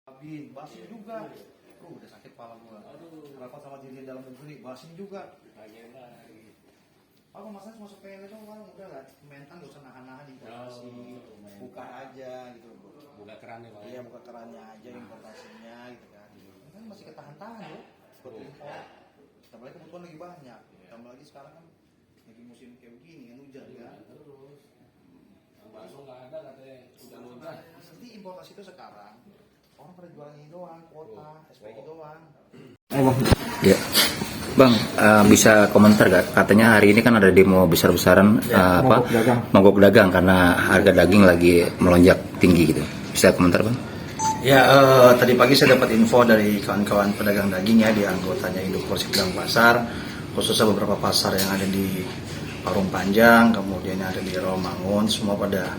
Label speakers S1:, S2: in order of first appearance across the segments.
S1: Habis basin juga. Udah sakit kepala gua. Rapat sama diri dalam negeri, basin juga. Aku masanya masuk PL itu kan udah lah, mentan gak usah nahan-nahan importasi, buka aja gitu bro.
S2: Buka kerannya Pak.
S1: Iya buka kerannya aja importasinya gitu kan. Kan masih ketahan-tahan loh, buat impor. Apalagi kebutuhan lagi banyak. Tambah lagi sekarang kan lagi musim kayak begini kan hujan kan.
S2: Terus bakso nggak ada katanya hujan-hujan.
S1: Jadi importasi itu sekarang orang pada jualan ini doang, kuota, SPI doang.
S3: Ya, Bang, bisa komentar gak? Katanya hari ini kan ada demo besar-besaran mogok dagang karena harga daging lagi melonjak tinggi gitu. Bisa komentar Bang?
S1: Ya, tadi pagi saya dapat info dari kawan-kawan pedagang daging ya di anggotanya Induk Porsi Pedagang Pasar, khususnya beberapa pasar yang ada di Parung Panjang, kemudian yang ada di Rawamangun, semua pada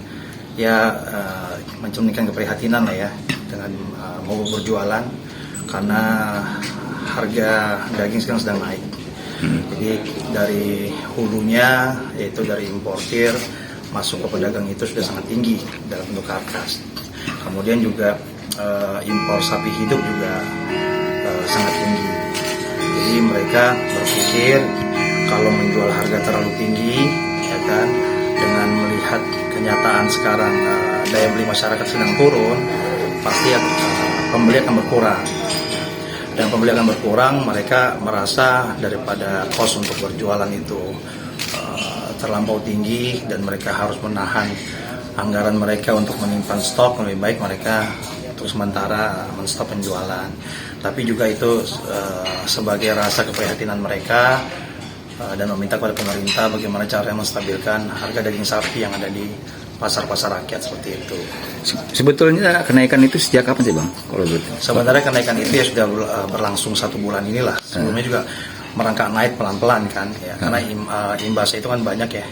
S1: mencerminkan keprihatinan lah ya dengan mogok berjualan karena harga daging sekarang sedang naik. Jadi dari hulunya yaitu dari importir masuk ke pedagang itu sudah sangat tinggi dalam bentuk karkas. Kemudian juga impor sapi hidup juga sangat tinggi. Jadi mereka berpikir kalau menjual harga terlalu tinggi, ya kan, dengan melihat kenyataan sekarang daya beli masyarakat sedang turun, pasti pembeli akan berkurang. Dan pembeli akan berkurang, mereka merasa daripada kos untuk berjualan itu terlampau tinggi dan mereka harus menahan anggaran mereka untuk menyimpan stok, lebih baik mereka untuk sementara menstop penjualan. Tapi juga itu sebagai rasa keprihatinan mereka dan meminta kepada pemerintah bagaimana caranya menstabilkan harga daging sapi yang ada di pasar-pasar rakyat seperti itu.
S3: Sebetulnya kenaikan itu sejak kapan sih Bang? Kalau begitu?
S1: Sebenarnya kenaikan itu ya sudah berlangsung 1 bulan inilah. Sebelumnya juga merangkak naik pelan-pelan kan, ya. Karena imbasnya itu kan banyak ya.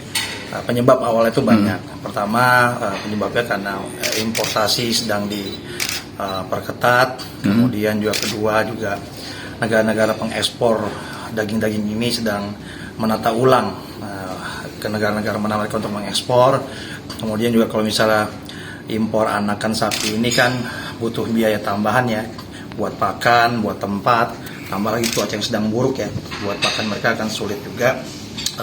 S1: Penyebab awalnya itu banyak. Pertama penyebabnya karena importasi sedang diperketat. Kemudian juga kedua juga negara-negara pengekspor daging-daging ini sedang menata ulang ke negara-negara mana mereka untuk mengekspor. Kemudian juga kalau misalnya impor anakan sapi ini kan butuh biaya tambahan ya, buat pakan, buat tempat, tambah lagi cuaca yang sedang buruk ya, buat pakan mereka akan sulit juga,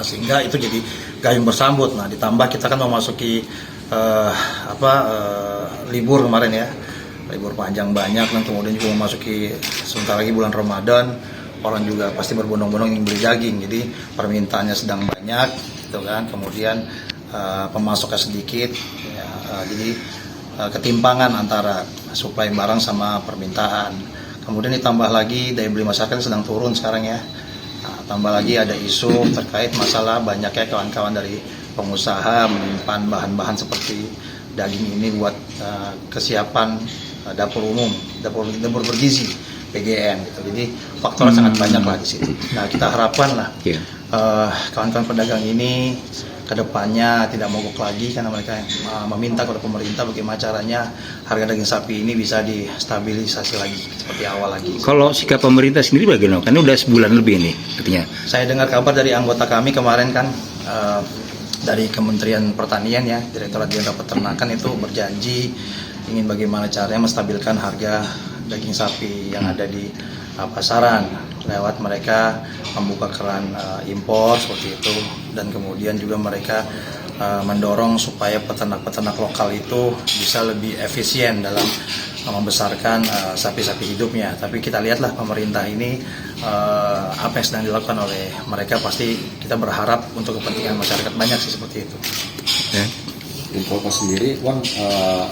S1: sehingga itu jadi gayung bersambut. Nah ditambah kita kan memasuki libur kemarin ya, libur panjang banyak, dan kemudian juga memasuki sebentar lagi bulan Ramadan, orang juga pasti berbondong-bondong ingin beli daging, jadi permintaannya sedang banyak gitu kan. Kemudian pemasoknya sedikit ya, jadi ketimpangan antara suplai barang sama permintaan. Kemudian ditambah lagi daya beli masyarakat sedang turun sekarang ya. Tambah lagi ada isu terkait masalah banyaknya kawan-kawan dari pengusaha menyimpan bahan-bahan seperti daging ini buat kesiapan dapur umum, dapur bergizi PGN gitu. Jadi faktornya sangat banyak lah di situ. Nah kita harapkan lah kawan-kawan pedagang ini kedepannya tidak mogok lagi karena mereka meminta kepada pemerintah bagaimana caranya harga daging sapi ini bisa distabilisasi lagi seperti awal lagi.
S3: Kalau sikap pemerintah sendiri bagaimana? Karena udah sebulan lebih ini katanya.
S1: Saya dengar kabar dari anggota kami kemarin kan dari Kementerian Pertanian ya, Direktorat Jenderal Peternakan itu berjanji ingin bagaimana caranya menstabilkan harga daging sapi yang ada di pasaran lewat mereka membuka keran impor seperti itu, dan kemudian juga mereka mendorong supaya peternak-peternak lokal itu bisa lebih efisien dalam membesarkan sapi-sapi hidupnya. Tapi kita lihatlah pemerintah ini apa yang sedang dilakukan oleh mereka, pasti kita berharap untuk kepentingan masyarakat banyak sih seperti itu.
S4: Info sendiri, Bang,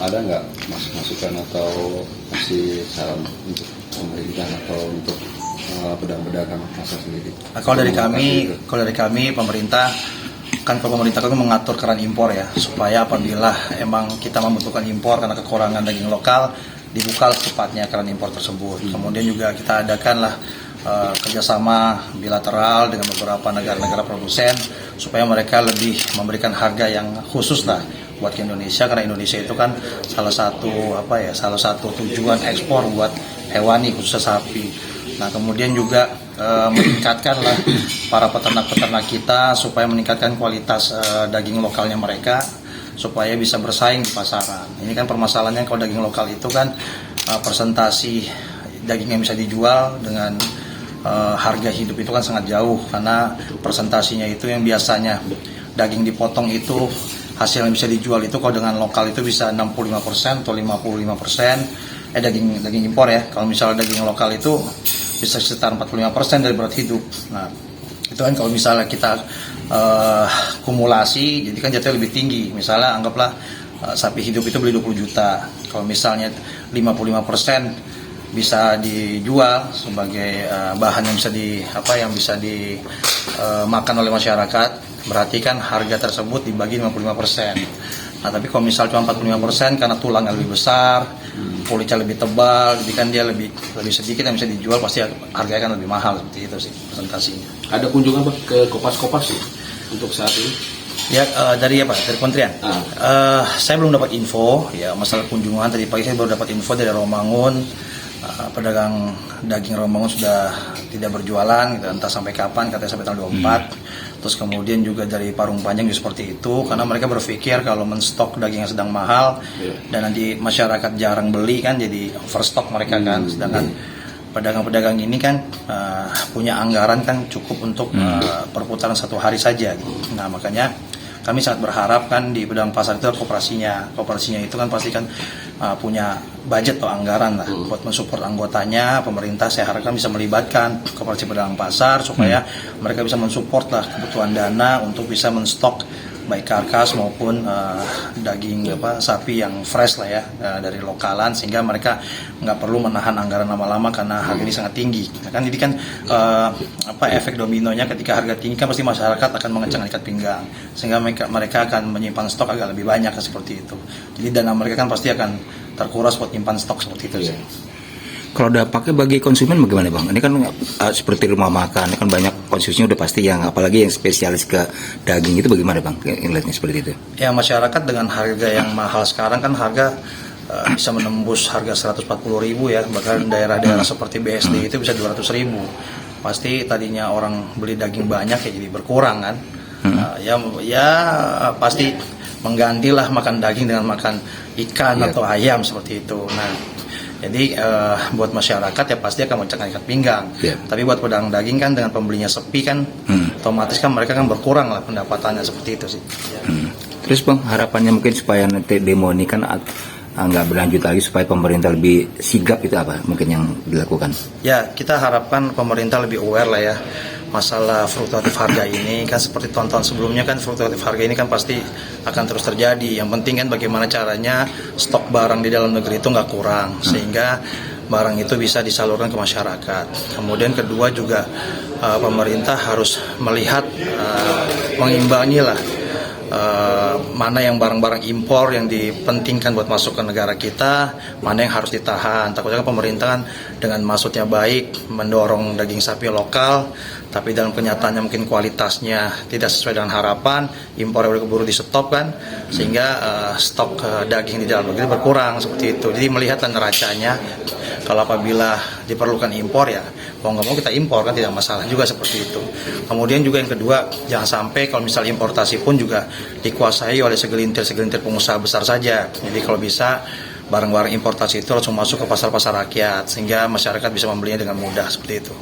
S4: ada nggak masukan atau kasih saran untuk pemerintah atau untuk pedagang-pedagang pasar sendiri?
S1: Nah, kalau dari kami pemerintah kan, kalau pemerintah kan mengatur keran impor ya, supaya apabila emang kita membutuhkan impor karena kekurangan daging lokal, dibuka secepatnya keran impor tersebut. Kemudian juga kita adakanlah kerjasama bilateral dengan beberapa negara-negara produsen supaya mereka lebih memberikan harga yang khusus lah buat ke Indonesia, karena Indonesia itu kan salah satu tujuan ekspor buat hewani khususnya sapi. Nah kemudian juga meningkatkanlah para peternak-peternak kita supaya meningkatkan kualitas daging lokalnya mereka supaya bisa bersaing di pasaran. Ini kan permasalahannya kalau daging lokal itu kan persentasi daging yang bisa dijual dengan harga hidup itu kan sangat jauh, karena persentasinya itu yang biasanya daging dipotong itu hasil yang bisa dijual itu kalau dengan lokal itu bisa 65% atau 55%, daging impor ya. Kalau misalnya daging lokal itu bisa sekitar 45% dari berat hidup. Nah, itu kan kalau misalnya kita kumulasi, jadi kan jatuhnya lebih tinggi. Misalnya anggaplah sapi hidup itu beli 20 juta. Kalau misalnya 55% bisa dijual sebagai bahan yang bisa dimakan oleh masyarakat, berarti kan harga tersebut dibagi 55%. Nah, tapi kalau misal cuma 45% karena tulangnya lebih besar, kulitnya lebih tebal, jadi kan dia lebih sedikit yang bisa dijual, pasti harganya kan lebih mahal, seperti itu sih presentasinya.
S2: Ada kunjungan Bang ke Kopas sih untuk saat ini?
S1: Ya, dari Kementerian. Saya belum dapat info ya masalah kunjungan. Tadi pagi saya baru dapat info dari Romangun, pedagang daging Romangun sudah tidak berjualan gitu, entah sampai kapan, katanya sampai tanggal 24. Terus kemudian juga dari Parung Panjang juga seperti itu, karena mereka berpikir kalau menstok daging yang sedang mahal dan nanti masyarakat jarang beli kan, jadi overstock mereka kan. Sedangkan pedagang-pedagang ini kan punya anggaran kan cukup untuk perputaran satu hari saja gitu. Nah, makanya kami sangat berharap kan di pedagang pasar itu kooperasinya itu kan pasti kan punya budget atau anggaran lah buat mensupport anggotanya. Pemerintah saya harapkan bisa melibatkan kooperasi pedagang pasar supaya mereka bisa mensupport lah kebutuhan dana untuk bisa menstok baik karkas maupun daging sapi yang fresh lah ya, dari lokalan, sehingga mereka nggak perlu menahan anggaran lama-lama karena harga ini sangat tinggi. Nah, kan jadi kan efek dominonya ketika harga tinggi kan pasti masyarakat akan mengecang ikat pinggang, sehingga mereka akan menyimpan stok agak lebih banyak seperti itu. Jadi dana mereka kan pasti akan terkuras buat nyimpan stok seperti itu sih.
S3: Kalau dampaknya bagi konsumen bagaimana Bang? Ini kan seperti rumah makan, ini kan banyak konsumsinya udah pasti yang apalagi yang spesialis ke daging itu bagaimana Bang? Inletnya seperti itu.
S1: Ya, masyarakat dengan harga yang mahal sekarang kan harga bisa menembus harga 140.000 ya, bahkan daerah-daerah seperti BSD itu bisa 200.000. Pasti tadinya orang beli daging banyak ya jadi berkurang kan. Ya pasti menggantilah makan daging dengan makan ikan atau ayam seperti itu. Nah, jadi buat masyarakat ya pasti akan mencengkan ikat pinggang. Tapi buat pedagang daging kan dengan pembelinya sepi kan, otomatis kan mereka kan berkurang lah pendapatannya, seperti itu sih.
S3: Terus Bang, harapannya mungkin supaya nanti demo ini kan nggak berlanjut lagi, supaya pemerintah lebih sigap, itu apa mungkin yang dilakukan? Ya, kita harapkan pemerintah lebih aware lah ya masalah fluktuatif harga ini. Kan seperti tahun-tahun sebelumnya kan fluktuatif harga ini kan pasti akan terus terjadi. Yang penting kan bagaimana caranya stok barang di dalam negeri itu nggak kurang, sehingga barang itu bisa disalurkan ke masyarakat. Kemudian kedua juga pemerintah harus melihat, mengimbangi lah mana yang barang-barang impor yang dipentingkan buat masuk ke negara kita, mana yang harus ditahan. Takutnya pemerintah kan dengan maksudnya baik mendorong daging sapi lokal, tapi dalam kenyataannya mungkin kualitasnya tidak sesuai dengan harapan, impor yang keburu di stop kan, sehingga stok daging di dalam negeri berkurang, seperti itu. Jadi melihatlah neracanya, kalau apabila diperlukan impor ya mau nggak mau kita impor kan, tidak masalah juga, seperti itu. Kemudian juga yang kedua, jangan sampai kalau misal importasi pun juga dikuasai oleh segelintir pengusaha besar saja. Jadi kalau bisa barang-barang importasi itu langsung masuk ke pasar-pasar rakyat, sehingga masyarakat bisa membelinya dengan mudah, seperti itu.